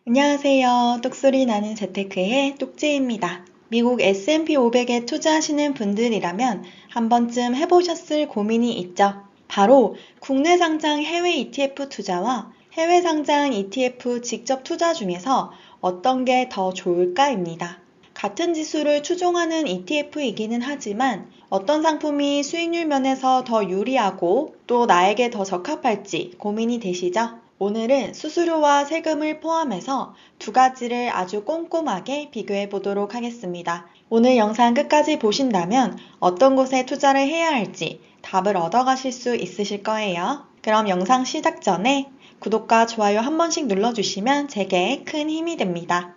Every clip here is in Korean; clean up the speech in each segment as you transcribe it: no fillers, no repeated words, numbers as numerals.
안녕하세요. 똑소리 나는 재테크의 똑재입니다. 미국 S&P 500에 투자하시는 분들이라면 한 번쯤 해보셨을 고민이 있죠. 바로 국내 상장 해외 ETF 투자와 해외 상장 ETF 직접 투자 중에서 어떤 게 더 좋을까입니다. 같은 지수를 추종하는 ETF이기는 하지만 어떤 상품이 수익률 면에서 더 유리하고 또 나에게 더 적합할지 고민이 되시죠? 오늘은 수수료와 세금을 포함해서 두 가지를 아주 꼼꼼하게 비교해 보도록 하겠습니다. 오늘 영상 끝까지 보신다면 어떤 곳에 투자를 해야 할지 답을 얻어가실 수 있으실 거예요. 그럼 영상 시작 전에 구독과 좋아요 한 번씩 눌러주시면 제게 큰 힘이 됩니다.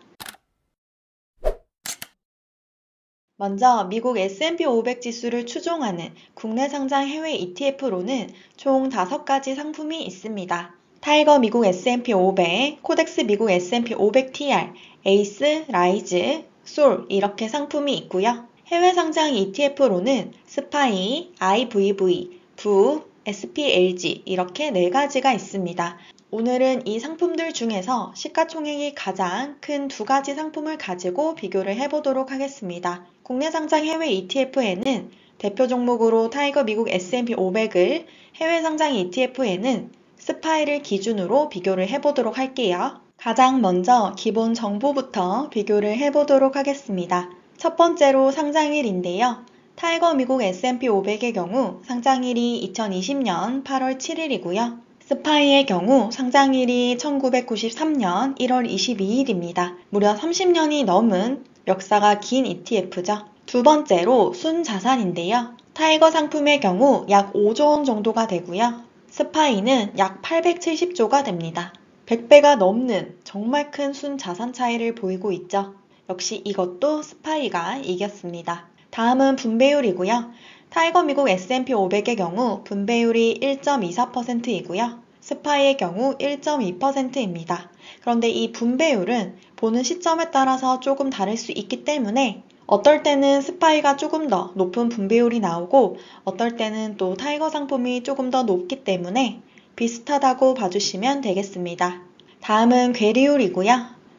먼저 미국 S&P 500 지수를 추종하는 국내 상장 해외 ETF로는 총 5가지 상품이 있습니다. 타이거 미국 S&P 500, 코덱스 미국 S&P 500TR, 에이스, 라이즈, 솔 이렇게 상품이 있고요. 해외 상장 ETF로는 스파이, IVV, 부, SPLG 이렇게 4가지가 있습니다. 오늘은 이 상품들 중에서 시가총액이 가장 큰 2가지 상품을 가지고 비교를 해보도록 하겠습니다. 국내 상장 해외 ETF에는 대표 종목으로 타이거 미국 S&P 500을, 해외 상장 ETF에는 스파이를 기준으로 비교를 해보도록 할게요. 가장 먼저 기본 정보부터 비교를 해보도록 하겠습니다. 첫 번째로 상장일인데요. 타이거 미국 S&P 500의 경우 상장일이 2020년 8월 7일이고요. 스파이의 경우 상장일이 1993년 1월 22일입니다. 무려 30년이 넘은 역사가 긴 ETF죠. 두 번째로 순자산인데요. 타이거 상품의 경우 약 5조 원 정도가 되고요. 스파이는 약 870조가 됩니다. 100배가 넘는 정말 큰 순자산 차이를 보이고 있죠. 역시 이것도 스파이가 이겼습니다. 다음은 분배율이고요. 타이거 미국 S&P 500의 경우 분배율이 1.24%이고요. 스파이의 경우 1.2%입니다. 그런데 이 분배율은 보는 시점에 따라서 조금 다를 수 있기 때문에 어떨 때는 스파이가 조금 더 높은 분배율이 나오고 어떨 때는 또 타이거 상품이 조금 더 높기 때문에 비슷하다고 봐주시면 되겠습니다. 다음은 괴리율이고요.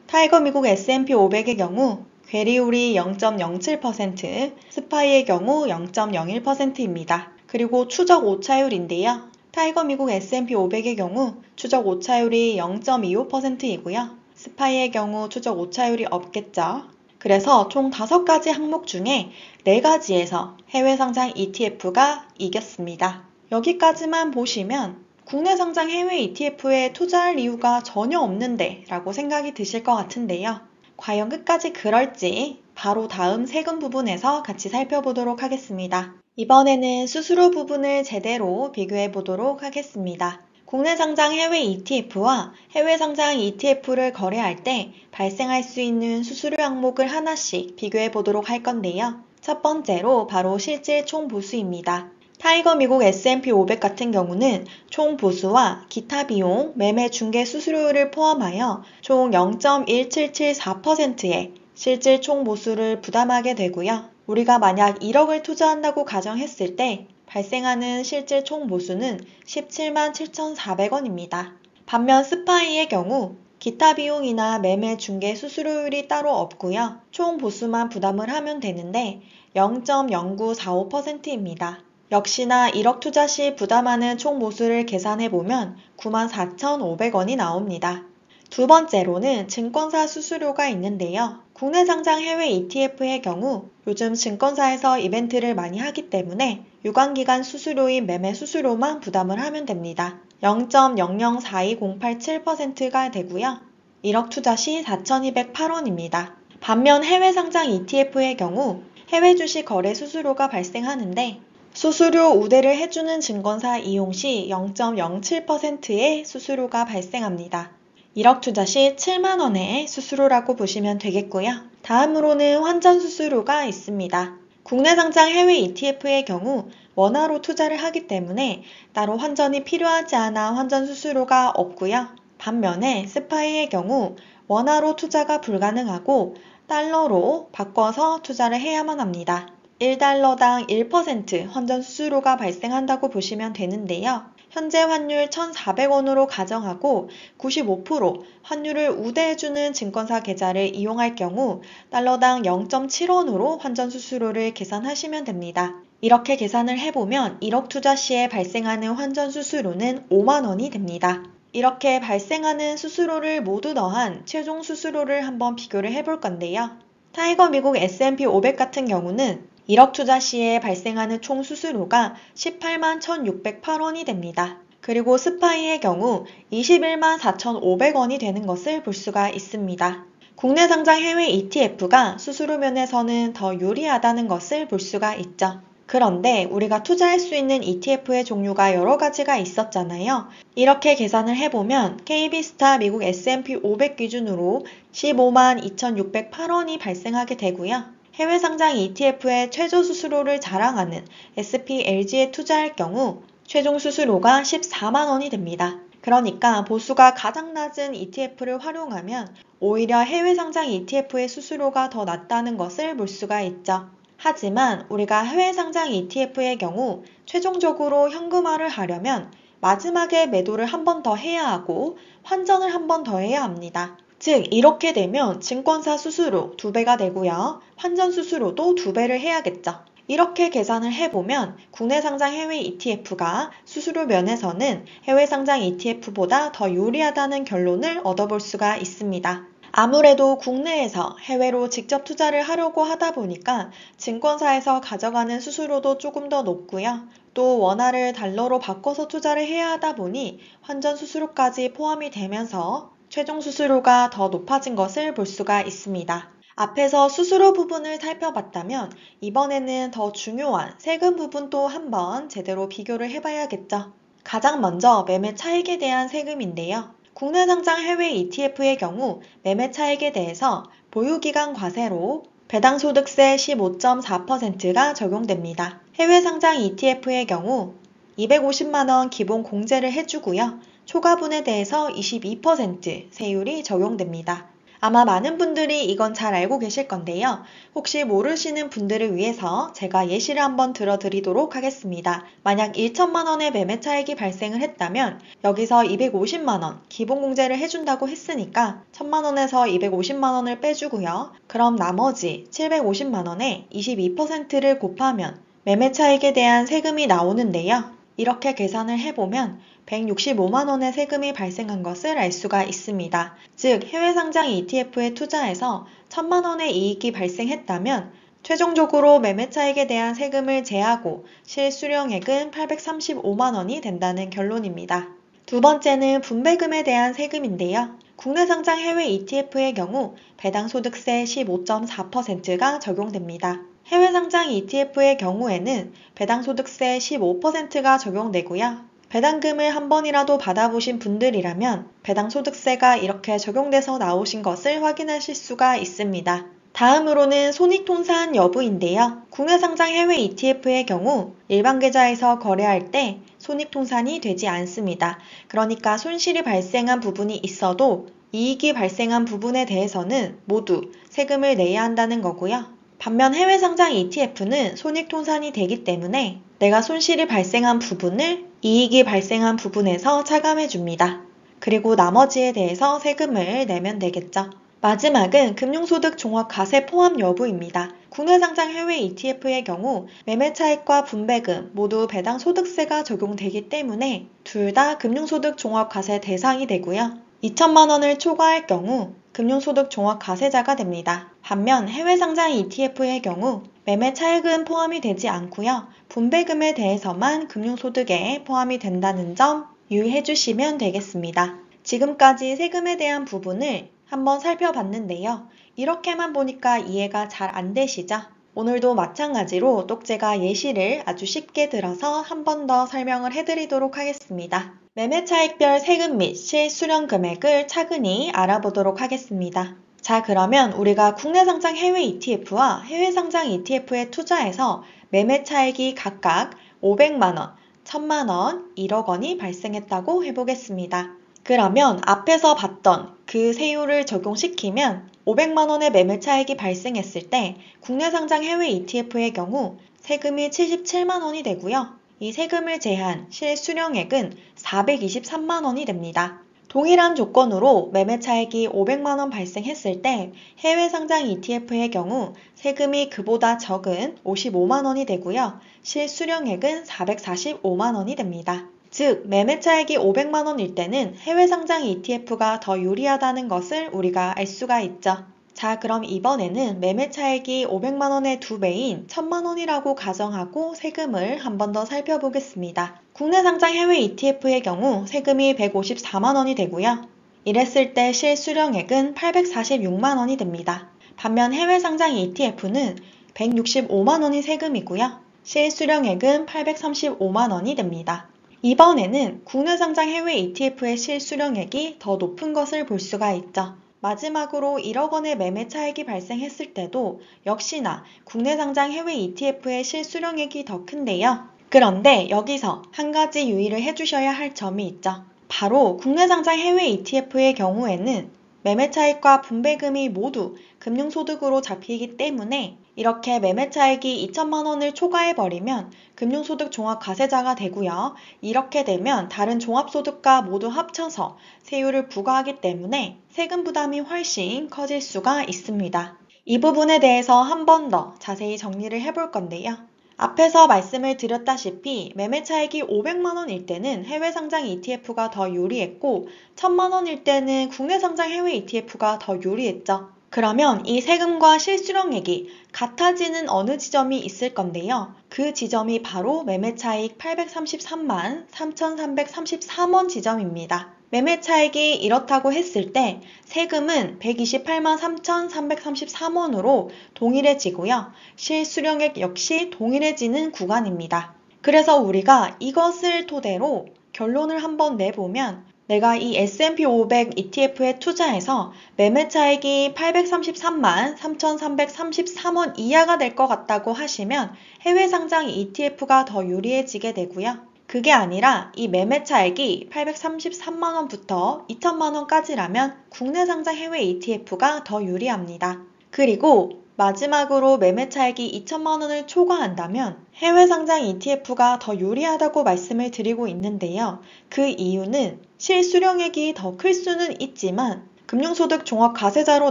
타이거 미국 S&P 500의 경우 괴리율이 0.07%, 스파이의 경우 0.01%입니다. 그리고 추적 오차율인데요. 타이거 미국 S&P 500의 경우 추적 오차율이 0.25%이고요. 스파이의 경우 추적 오차율이 없겠죠. 그래서 총 5가지 항목 중에 4가지에서 해외 상장 ETF가 이겼습니다. 여기까지만 보시면 국내 상장 해외 ETF에 투자할 이유가 전혀 없는데 라고 생각이 드실 것 같은데요. 과연 끝까지 그럴지 바로 다음 세금 부분에서 같이 살펴보도록 하겠습니다. 이번에는 수수료 부분을 제대로 비교해 보도록 하겠습니다. 국내 상장 해외 ETF와 해외 상장 ETF를 거래할 때 발생할 수 있는 수수료 항목을 하나씩 비교해 보도록 할 건데요. 첫 번째로 바로 실질 총 보수입니다. 타이거 미국 S&P 500 같은 경우는 총 보수와 기타 비용, 매매 중개 수수료를 포함하여 총 0.1774%의 실질 총 보수를 부담하게 되고요. 우리가 만약 1억을 투자한다고 가정했을 때 발생하는 실질 총 보수는 17만 7,400원입니다. 반면 스파이의 경우 기타 비용이나 매매 중개 수수료율이 따로 없고요. 총 보수만 부담을 하면 되는데 0.0945%입니다. 역시나 1억 투자 시 부담하는 총 보수를 계산해보면 94,500원이 나옵니다. 두 번째로는 증권사 수수료가 있는데요. 국내 상장 해외 ETF의 경우 요즘 증권사에서 이벤트를 많이 하기 때문에 유관기간 수수료인 매매 수수료만 부담을 하면 됩니다. 0.004208.7%가 되고요. 1억 투자 시 4,208원입니다. 반면 해외 상장 ETF의 경우 해외 주식 거래 수수료가 발생하는데 수수료 우대를 해주는 증권사 이용 시 0.07%의 수수료가 발생합니다. 1억 투자 시 7만원의 수수료라고 보시면 되겠고요. 다음으로는 환전 수수료가 있습니다. 국내 상장 해외 ETF의 경우 원화로 투자를 하기 때문에 따로 환전이 필요하지 않아 환전 수수료가 없고요. 반면에 스파이의 경우 원화로 투자가 불가능하고 달러로 바꿔서 투자를 해야만 합니다. 1달러당 1% 환전 수수료가 발생한다고 보시면 되는데요. 현재 환율 1,400원으로 가정하고 95% 환율을 우대해주는 증권사 계좌를 이용할 경우 달러당 0.7원으로 환전 수수료를 계산하시면 됩니다. 이렇게 계산을 해보면 1억 투자 시에 발생하는 환전 수수료는 5만 원이 됩니다. 이렇게 발생하는 수수료를 모두 더한 최종 수수료를 한번 비교를 해볼 건데요. 타이거 미국 S&P 500 같은 경우는 1억 투자 시에 발생하는 총 수수료가 18만 1,608원이 됩니다. 그리고 스파이의 경우 21만 4,500원이 되는 것을 볼 수가 있습니다. 국내 상장 해외 ETF가 수수료 면에서는 더 유리하다는 것을 볼 수가 있죠. 그런데 우리가 투자할 수 있는 ETF의 종류가 여러 가지가 있었잖아요. 이렇게 계산을 해보면 KB스타 미국 S&P 500 기준으로 15만 2,608원이 발생하게 되고요. 해외 상장 ETF의 최저 수수료를 자랑하는 SPLG에 투자할 경우 최종 수수료가 14만 원이 됩니다. 그러니까 보수가 가장 낮은 ETF를 활용하면 오히려 해외 상장 ETF의 수수료가 더 낮다는 것을 볼 수가 있죠. 하지만 우리가 해외 상장 ETF의 경우 최종적으로 현금화를 하려면 마지막에 매도를 한 번 더 해야 하고 환전을 한 번 더 해야 합니다. 즉 이렇게 되면 증권사 수수료 2배가 되고요. 환전 수수료도 2배를 해야겠죠. 이렇게 계산을 해보면 국내 상장 해외 ETF가 수수료 면에서는 해외 상장 ETF보다 더 유리하다는 결론을 얻어볼 수가 있습니다. 아무래도 국내에서 해외로 직접 투자를 하려고 하다 보니까 증권사에서 가져가는 수수료도 조금 더 높고요. 또 원화를 달러로 바꿔서 투자를 해야 하다 보니 환전 수수료까지 포함이 되면서 최종 수수료가 더 높아진 것을 볼 수가 있습니다. 앞에서 수수료 부분을 살펴봤다면 이번에는 더 중요한 세금 부분도 한번 제대로 비교를 해봐야겠죠. 가장 먼저 매매 차익에 대한 세금인데요. 국내 상장 해외 ETF의 경우 매매 차익에 대해서 보유기간 과세로 배당 소득세 15.4%가 적용됩니다. 해외 상장 ETF의 경우 250만 원 기본 공제를 해주고요. 초과분에 대해서 22% 세율이 적용됩니다. 아마 많은 분들이 이건 잘 알고 계실 건데요. 혹시 모르시는 분들을 위해서 제가 예시를 한번 들어드리도록 하겠습니다. 만약 1천만 원의 매매 차익이 발생을 했다면 여기서 250만 원 기본 공제를 해준다고 했으니까 1천만 원에서 250만 원을 빼주고요. 그럼 나머지 750만 원에 22%를 곱하면 매매 차익에 대한 세금이 나오는데요. 이렇게 계산을 해보면 165만 원의 세금이 발생한 것을 알 수가 있습니다. 즉 해외 상장 ETF에 투자해서 1,000만 원의 이익이 발생했다면 최종적으로 매매 차익에 대한 세금을 제하고 실수령액은 835만 원이 된다는 결론입니다. 두 번째는 분배금에 대한 세금인데요. 국내 상장 해외 ETF의 경우 배당 소득세 15.4%가 적용됩니다. 해외 상장 ETF의 경우에는 배당 소득세 15%가 적용되고요. 배당금을 한 번이라도 받아보신 분들이라면 배당 소득세가 이렇게 적용돼서 나오신 것을 확인하실 수가 있습니다. 다음으로는 손익통산 여부인데요. 국내 상장 해외 ETF의 경우 일반 계좌에서 거래할 때 손익통산이 되지 않습니다. 그러니까 손실이 발생한 부분이 있어도 이익이 발생한 부분에 대해서는 모두 세금을 내야 한다는 거고요. 반면 해외 상장 ETF는 손익통산이 되기 때문에 내가 손실이 발생한 부분을 이익이 발생한 부분에서 차감해 줍니다. 그리고 나머지에 대해서 세금을 내면 되겠죠. 마지막은 금융소득 종합과세 포함 여부입니다. 국내 상장 해외 ETF의 경우 매매 차익과 분배금 모두 배당 소득세가 적용되기 때문에 둘 다 금융소득 종합과세 대상이 되고요. 2천만 원을 초과할 경우 금융소득 종합과세자가 됩니다. 반면 해외 상장 ETF의 경우 매매 차익은 포함이 되지 않고요. 분배금에 대해서만 금융소득에 포함이 된다는 점 유의해 주시면 되겠습니다. 지금까지 세금에 대한 부분을 한번 살펴봤는데요. 이렇게만 보니까 이해가 잘 안 되시죠? 오늘도 마찬가지로 똑제가 예시를 아주 쉽게 들어서 한 번 더 설명을 해드리도록 하겠습니다. 매매 차익별 세금 및 실수령 금액을 차근히 알아보도록 하겠습니다. 자, 그러면 우리가 국내 상장 해외 ETF와 해외 상장 ETF에 투자해서 매매 차익이 각각 500만 원, 1000만 원, 1억 원이 발생했다고 해보겠습니다. 그러면 앞에서 봤던 그 세율을 적용시키면 500만 원의 매매 차익이 발생했을 때 국내 상장 해외 ETF의 경우 세금이 77만 원이 되고요. 이 세금을 제한 실수령액은 423만 원이 됩니다. 동일한 조건으로 매매 차익이 500만 원 발생했을 때 해외 상장 ETF의 경우 세금이 그보다 적은 55만 원이 되고요. 실수령액은 445만 원이 됩니다. 즉, 매매 차익이 500만 원일 때는 해외 상장 ETF가 더 유리하다는 것을 우리가 알 수가 있죠. 자, 그럼 이번에는 매매 차익이 500만 원의 2배인 1000만 원이라고 가정하고 세금을 한 번 더 살펴보겠습니다. 국내 상장 해외 ETF의 경우 세금이 154만 원이 되고요. 이랬을 때 실수령액은 846만 원이 됩니다. 반면 해외 상장 ETF는 165만 원이 세금이고요. 실수령액은 835만 원이 됩니다. 이번에는 국내 상장 해외 ETF의 실수령액이 더 높은 것을 볼 수가 있죠. 마지막으로 1억 원의 매매 차익이 발생했을 때도 역시나 국내 상장 해외 ETF의 실수령액이 더 큰데요. 그런데 여기서 한 가지 유의를 해주셔야 할 점이 있죠. 바로 국내 상장 해외 ETF의 경우에는 매매 차익과 분배금이 모두 금융소득으로 잡히기 때문에 이렇게 매매 차익이 2천만 원을 초과해버리면 금융소득 종합과세자가 되고요. 이렇게 되면 다른 종합소득과 모두 합쳐서 세율을 부과하기 때문에 세금 부담이 훨씬 커질 수가 있습니다. 이 부분에 대해서 한 번 더 자세히 정리를 해볼 건데요. 앞에서 말씀을 드렸다시피 매매 차익이 500만 원일 때는 해외 상장 ETF가 더 유리했고 1000만 원일 때는 국내 상장 해외 ETF가 더 유리했죠. 그러면 이 세금과 실수령액이 같아지는 어느 지점이 있을 건데요. 그 지점이 바로 매매 차익 833만 3,333원 지점입니다. 매매 차익이 이렇다고 했을 때 세금은 128만 3,333원으로 동일해지고요. 실수령액 역시 동일해지는 구간입니다. 그래서 우리가 이것을 토대로 결론을 한번 내보면 내가 이 S&P 500 ETF에 투자해서 매매 차익이 833만 3,333원 이하가 될 것 같다고 하시면 해외 상장 ETF가 더 유리해지게 되고요. 그게 아니라 이 매매 차익이 833만 원부터 2천만 원까지라면 국내 상장 해외 ETF가 더 유리합니다. 그리고 마지막으로 매매 차익이 2천만 원을 초과한다면 해외 상장 ETF가 더 유리하다고 말씀을 드리고 있는데요. 그 이유는 실수령액이 더 클 수는 있지만 금융소득 종합과세자로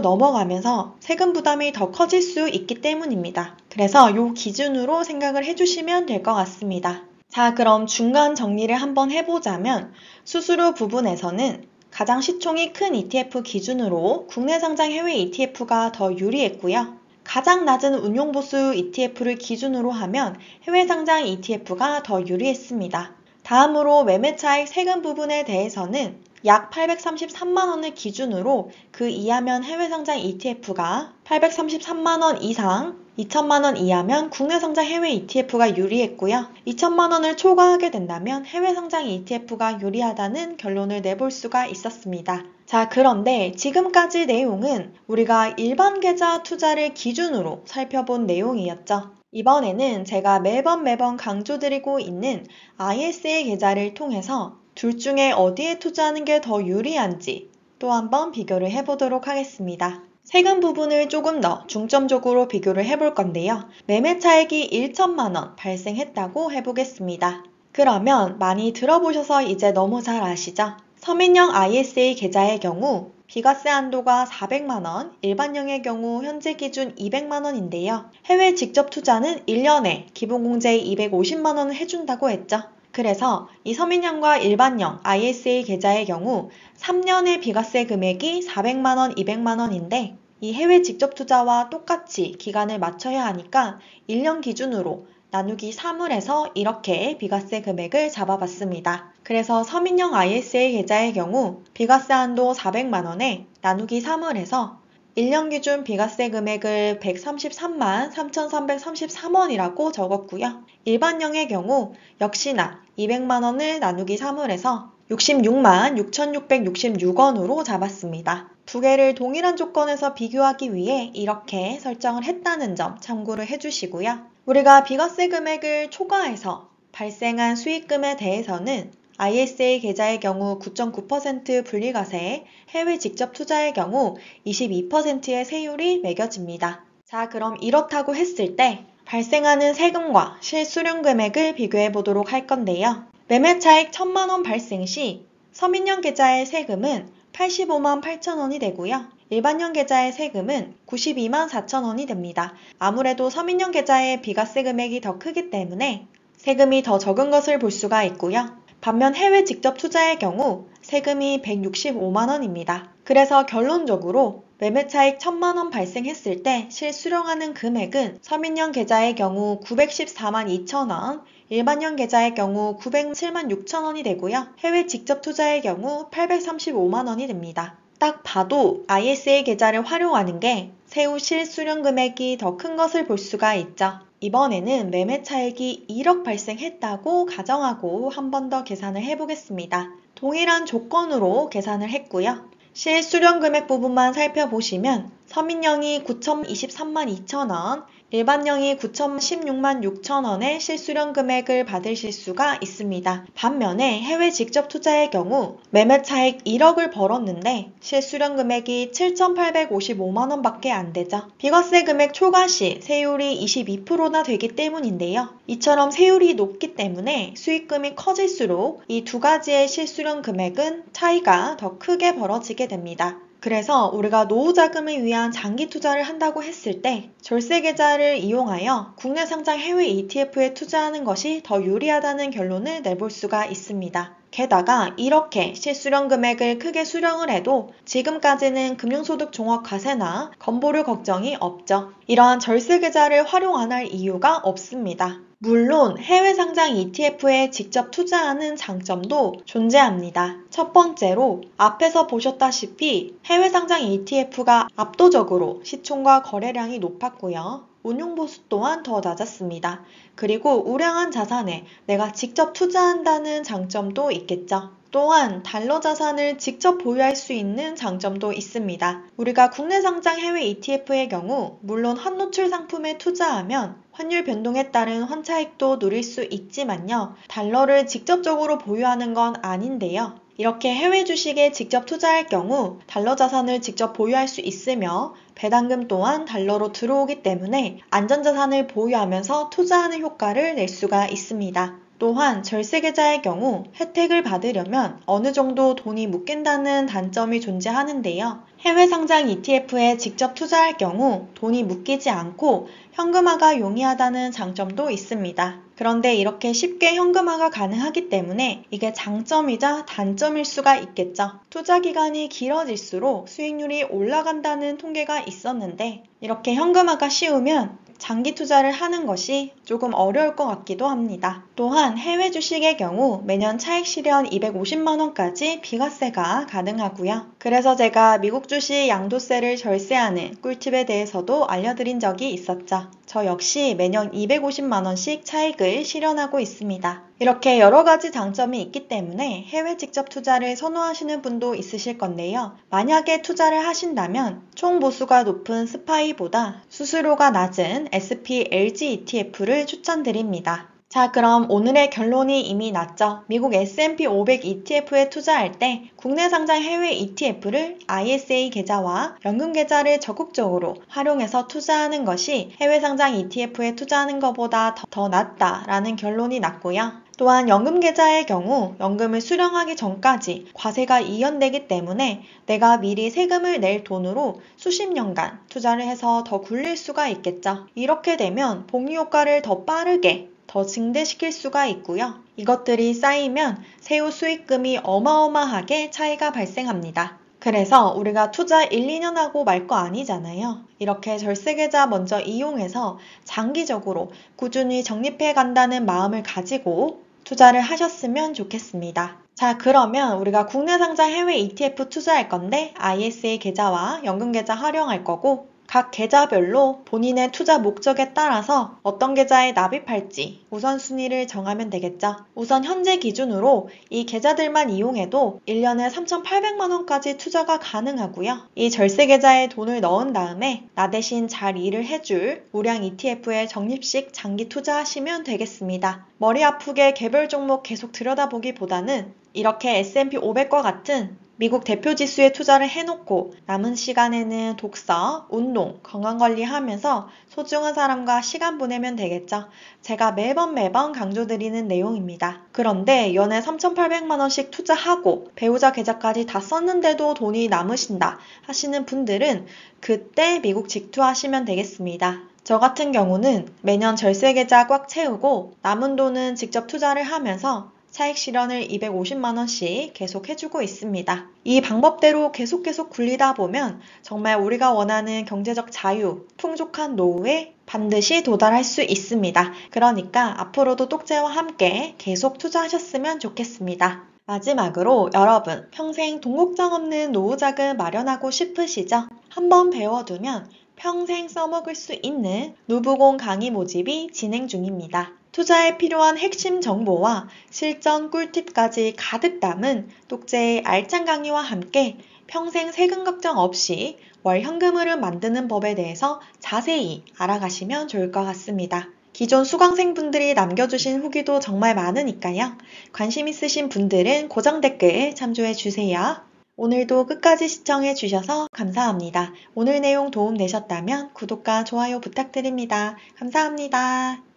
넘어가면서 세금 부담이 더 커질 수 있기 때문입니다. 그래서 이 기준으로 생각을 해주시면 될 것 같습니다. 자, 그럼 중간 정리를 한번 해보자면 수수료 부분에서는 가장 시총이 큰 ETF 기준으로 국내 상장 해외 ETF가 더 유리했고요. 가장 낮은 운용보수 ETF를 기준으로 하면 해외 상장 ETF가 더 유리했습니다. 다음으로 매매 차익 세금 부분에 대해서는 약 833만 원을 기준으로 그 이하면 해외 상장 ETF가 833만 원 이상 2천만 원 이하면 국내 상장 해외 ETF가 유리했고요. 2천만 원을 초과하게 된다면 해외 상장 ETF가 유리하다는 결론을 내볼 수가 있었습니다. 자, 그런데 지금까지 내용은 우리가 일반 계좌 투자를 기준으로 살펴본 내용이었죠. 이번에는 제가 매번 강조드리고 있는 ISA 계좌를 통해서 둘 중에 어디에 투자하는 게 더 유리한지 또 한번 비교를 해보도록 하겠습니다. 세금 부분을 조금 더 중점적으로 비교를 해볼 건데요. 매매 차익이 1천만 원 발생했다고 해보겠습니다. 그러면 많이 들어보셔서 이제 너무 잘 아시죠? 서민형 ISA 계좌의 경우 비과세 한도가 400만 원, 일반형의 경우 현재 기준 200만 원인데요. 해외 직접 투자는 1년에 기본공제 250만 원을 해준다고 했죠. 그래서 이 서민형과 일반형 ISA 계좌의 경우 3년의 비과세 금액이 400만 원, 200만 원인데 이 해외 직접 투자와 똑같이 기간을 맞춰야 하니까 1년 기준으로 나누기 3을 해서 이렇게 비과세 금액을 잡아봤습니다. 그래서 서민형 ISA 계좌의 경우 비과세 한도 400만 원에 나누기 3을 해서 1년 기준 비과세 금액을 133만 3,333원이라고 적었고요. 일반형의 경우 역시나 200만 원을 나누기 3을 해서 66만 6,666원으로 잡았습니다. 두 개를 동일한 조건에서 비교하기 위해 이렇게 설정을 했다는 점 참고를 해주시고요. 우리가 비과세 금액을 초과해서 발생한 수익금에 대해서는 ISA 계좌의 경우 9.9% 분리과세, 해외 직접 투자의 경우 22%의 세율이 매겨집니다. 자, 그럼 이렇다고 했을 때 발생하는 세금과 실수령 금액을 비교해 보도록 할 건데요. 매매 차익 1,000만 원 발생 시 서민형 계좌의 세금은 85만 8천 원이 되고요. 일반형 계좌의 세금은 92만 4천 원이 됩니다. 아무래도 서민형 계좌의 비과세 금액이 더 크기 때문에 세금이 더 적은 것을 볼 수가 있고요. 반면 해외 직접 투자의 경우 세금이 165만 원입니다. 그래서 결론적으로 매매 차익 1,000만 원 발생했을 때 실수령하는 금액은 서민형 계좌의 경우 914만 2천 원, 일반형 계좌의 경우 907만 6천 원이 되고요. 해외 직접 투자의 경우 835만 원이 됩니다. 딱 봐도 ISA 계좌를 활용하는 게 세후 실수령 금액이 더 큰 것을 볼 수가 있죠. 이번에는 매매 차익이 1억 발생했다고 가정하고 한 번 더 계산을 해보겠습니다. 동일한 조건으로 계산을 했고요. 실수령 금액 부분만 살펴보시면 서민형이 9,023만 2천 원, 일반형이 9,016만 6천 원의 실수령 금액을 받으실 수가 있습니다. 반면에 해외 직접 투자의 경우 매매 차익 1억을 벌었는데 실수령 금액이 7,855만 원밖에 안 되죠. 비과세 금액 초과 시 세율이 22%나 되기 때문인데요. 이처럼 세율이 높기 때문에 수익금이 커질수록 이 두 가지의 실수령 금액은 차이가 더 크게 벌어지게 됩니다. 그래서 우리가 노후 자금을 위한 장기 투자를 한다고 했을 때 절세 계좌를 이용하여 국내 상장 해외 ETF에 투자하는 것이 더 유리하다는 결론을 내볼 수가 있습니다. 게다가 이렇게 실수령 금액을 크게 수령을 해도 지금까지는 금융소득 종합과세나 건보료 걱정이 없죠. 이러한 절세 계좌를 활용 안 할 이유가 없습니다. 물론 해외 상장 ETF에 직접 투자하는 장점도 존재합니다. 첫 번째로 앞에서 보셨다시피 해외 상장 ETF가 압도적으로 시총과 거래량이 높았고요. 운용보수 또한 더 낮았습니다. 그리고 우량한 자산에 내가 직접 투자한다는 장점도 있겠죠. 또한 달러 자산을 직접 보유할 수 있는 장점도 있습니다. 우리가 국내 상장 해외 ETF의 경우 물론 환노출 상품에 투자하면 환율 변동에 따른 환차익도 누릴 수 있지만요. 달러를 직접적으로 보유하는 건 아닌데요. 이렇게 해외 주식에 직접 투자할 경우 달러 자산을 직접 보유할 수 있으며 배당금 또한 달러로 들어오기 때문에 안전자산을 보유하면서 투자하는 효과를 낼 수가 있습니다. 또한 절세계좌의 경우 혜택을 받으려면 어느 정도 돈이 묶인다는 단점이 존재하는데요. 해외 상장 ETF에 직접 투자할 경우 돈이 묶이지 않고 현금화가 용이하다는 장점도 있습니다. 그런데 이렇게 쉽게 현금화가 가능하기 때문에 이게 장점이자 단점일 수가 있겠죠. 투자 기간이 길어질수록 수익률이 올라간다는 통계가 있었는데 이렇게 현금화가 쉬우면 장기 투자를 하는 것이 조금 어려울 것 같기도 합니다. 또한 해외 주식의 경우 매년 차익 실현 250만 원까지 비과세가 가능하고요. 그래서 제가 미국 주식 양도세를 절세하는 꿀팁에 대해서도 알려드린 적이 있었죠. 저 역시 매년 250만 원씩 차익을 실현하고 있습니다. 이렇게 여러 가지 장점이 있기 때문에 해외 직접 투자를 선호하시는 분도 있으실 건데요. 만약에 투자를 하신다면 총 보수가 높은 스파이보다 수수료가 낮은 SP LG ETF를 추천드립니다. 자, 그럼 오늘의 결론이 이미 났죠. 미국 S&P 500 ETF에 투자할 때 국내 상장 해외 ETF를 ISA 계좌와 연금 계좌를 적극적으로 활용해서 투자하는 것이 해외 상장 ETF에 투자하는 것보다 더 낫다라는 결론이 났고요. 또한 연금 계좌의 경우 연금을 수령하기 전까지 과세가 이연되기 때문에 내가 미리 세금을 낼 돈으로 수십 년간 투자를 해서 더 굴릴 수가 있겠죠. 이렇게 되면 복리 효과를 더 빠르게 더 증대시킬 수가 있고요. 이것들이 쌓이면 세후 수익금이 어마어마하게 차이가 발생합니다. 그래서 우리가 투자 1, 2년 하고 말 거 아니잖아요. 이렇게 절세계좌 먼저 이용해서 장기적으로 꾸준히 적립해 간다는 마음을 가지고 투자를 하셨으면 좋겠습니다. 자, 그러면 우리가 국내 상장 해외 ETF 투자할 건데 ISA 계좌와 연금 계좌 활용할 거고 각 계좌별로 본인의 투자 목적에 따라서 어떤 계좌에 납입할지 우선순위를 정하면 되겠죠. 우선 현재 기준으로 이 계좌들만 이용해도 1년에 3,800만 원까지 투자가 가능하고요. 이 절세 계좌에 돈을 넣은 다음에 나 대신 잘 일을 해줄 우량 ETF에 적립식 장기 투자하시면 되겠습니다. 머리 아프게 개별 종목 계속 들여다보기보다는 이렇게 S&P 500과 같은 미국 대표 지수에 투자를 해놓고 남은 시간에는 독서, 운동, 건강관리 하면서 소중한 사람과 시간 보내면 되겠죠. 제가 매번 강조드리는 내용입니다. 그런데 연애 3,800만 원씩 투자하고 배우자 계좌까지 다 썼는데도 돈이 남으신다 하시는 분들은 그때 미국 직투하시면 되겠습니다. 저 같은 경우는 매년 절세 계좌 꽉 채우고 남은 돈은 직접 투자를 하면서 차익 실현을 250만 원씩 계속 해주고 있습니다. 이 방법대로 계속 굴리다 보면 정말 우리가 원하는 경제적 자유, 풍족한 노후에 반드시 도달할 수 있습니다. 그러니까 앞으로도 똑재와 함께 계속 투자하셨으면 좋겠습니다. 마지막으로 여러분, 평생 돈 걱정 없는 노후 자금 마련하고 싶으시죠? 한번 배워두면 평생 써먹을 수 있는 누부공 강의 모집이 진행 중입니다. 투자에 필요한 핵심 정보와 실전 꿀팁까지 가득 담은 똑재의 알찬 강의와 함께 평생 세금 걱정 없이 월 현금흐름 만드는 법에 대해서 자세히 알아가시면 좋을 것 같습니다. 기존 수강생분들이 남겨주신 후기도 정말 많으니까요. 관심 있으신 분들은 고정 댓글 참조해주세요. 오늘도 끝까지 시청해주셔서 감사합니다. 오늘 내용 도움 되셨다면 구독과 좋아요 부탁드립니다. 감사합니다.